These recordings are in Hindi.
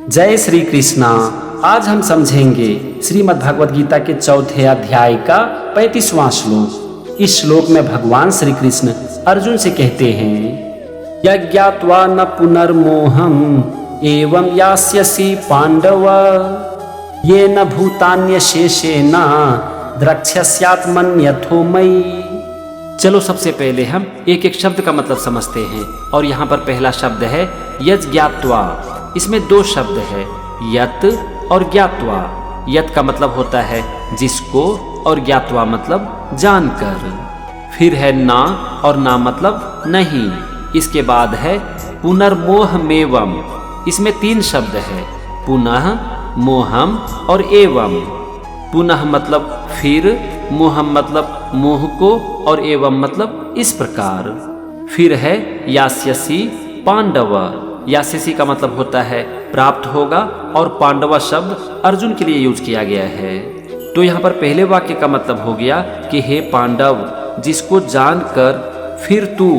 जय श्री कृष्णा। आज हम समझेंगे श्रीमद् भगवद गीता के चौथे अध्याय का 35वां श्लोक। इस श्लोक में भगवान श्री कृष्ण अर्जुन से कहते हैं, यज्ञात्वा न पुनर्मोहम एवं यास्यसि पांडव ये न भूतान्यशेषेण द्रक्ष्यस्यात्मन्यथो मयि। चलो सबसे पहले हम एक एक शब्द का मतलब समझते हैं। और यहाँ पर पहला शब्द है यज्ञात्वा। इसमें दो शब्द है, यत और ज्ञात्वा। यत का मतलब होता है जिसको, और ज्ञात्वा मतलब जानकर। फिर है ना, और ना मतलब नहीं। इसके बाद है पुनर्मोहमेवम। इसमें तीन शब्द है, पुनः, मोहम और एवं। पुनः मतलब फिर, मोहम मतलब मोह को, और एवं मतलब इस प्रकार। फिर है यास्यसि पांडव। यास्यसि का मतलब होता है प्राप्त होगा, और पांडव शब्द अर्जुन के लिए यूज किया गया है। तो यहाँ पर पहले वाक्य का मतलब हो गया कि हे पांडव, जिसको जानकर फिर तू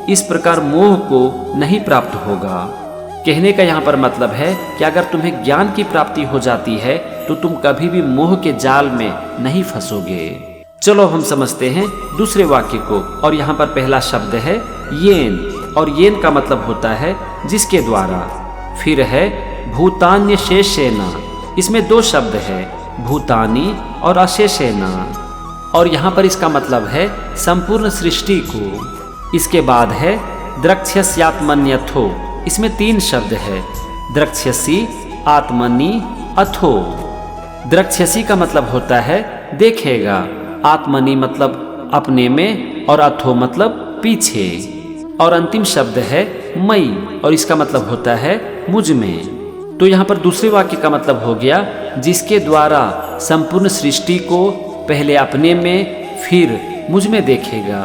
इस प्रकार मोह को नहीं प्राप्त होगा। कहने का यहाँ पर मतलब है कि अगर तुम्हें ज्ञान की प्राप्ति हो जाती है तो तुम कभी भी मोह के जाल में नहीं फंसोगे। चलो हम समझते हैं दूसरे वाक्य को। और यहाँ पर पहला शब्द है येन, और येन का मतलब होता है जिसके द्वारा। फिर है भूतान्य शेषेण। इसमें दो शब्द है, भूतानी और अशेषेण। और यहाँ पर इसका मतलब है संपूर्ण सृष्टि को। इसके बाद है द्रक्ष्यस्यात्मन्यथो। इसमें तीन शब्द है, द्रक्ष्यसि, आत्मनि, अथो। द्रक्ष्यसि का मतलब होता है देखेगा, आत्मनि मतलब अपने में, और अथो मतलब पीछे। और अंतिम शब्द है मई, और इसका मतलब होता है मुझ में। तो यहाँ पर दूसरे वाक्य का मतलब हो गया जिसके द्वारा संपूर्ण सृष्टि को पहले अपने में फिर मुझ में देखेगा।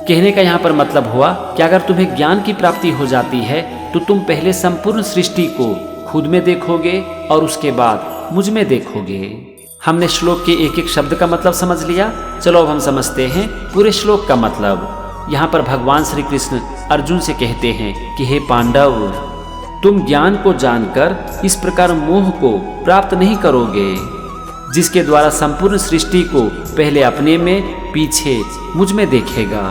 कहने का यहाँ पर मतलब हुआ कि अगर तुम्हें ज्ञान की प्राप्ति हो जाती है तो तुम पहले संपूर्ण सृष्टि को खुद में देखोगे और उसके बाद मुझ में देखोगे। हमने श्लोक के एक एक शब्द का मतलब समझ लिया। चलो अब हम समझते हैं पूरे श्लोक का मतलब। यहाँ पर भगवान श्री कृष्ण अर्जुन से कहते हैं कि हे पांडव, तुम ज्ञान को जानकर इस प्रकार मोह को प्राप्त नहीं करोगे जिसके द्वारा संपूर्ण सृष्टि को पहले अपने में पीछे मुझ में देखेगा।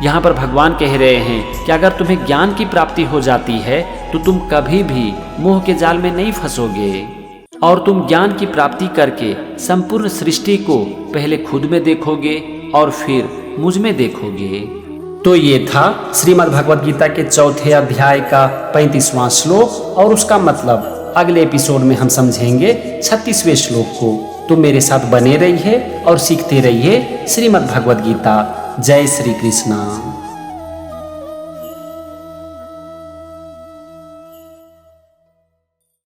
यहाँ पर भगवान कह रहे हैं कि अगर तुम्हें ज्ञान की प्राप्ति हो जाती है तो तुम कभी भी मोह के जाल में नहीं फंसोगे, और तुम ज्ञान की प्राप्ति करके संपूर्ण सृष्टि को पहले खुद में देखोगे और फिर मुझ में देखोगे। तो ये था श्रीमद् भगवद गीता के चौथे अध्याय का 35वां श्लोक और उसका मतलब। अगले एपिसोड में हम समझेंगे 36वें श्लोक को। तो मेरे साथ बने रहिए और सीखते रहिए श्रीमद् भगवद गीता। जय श्री कृष्णा।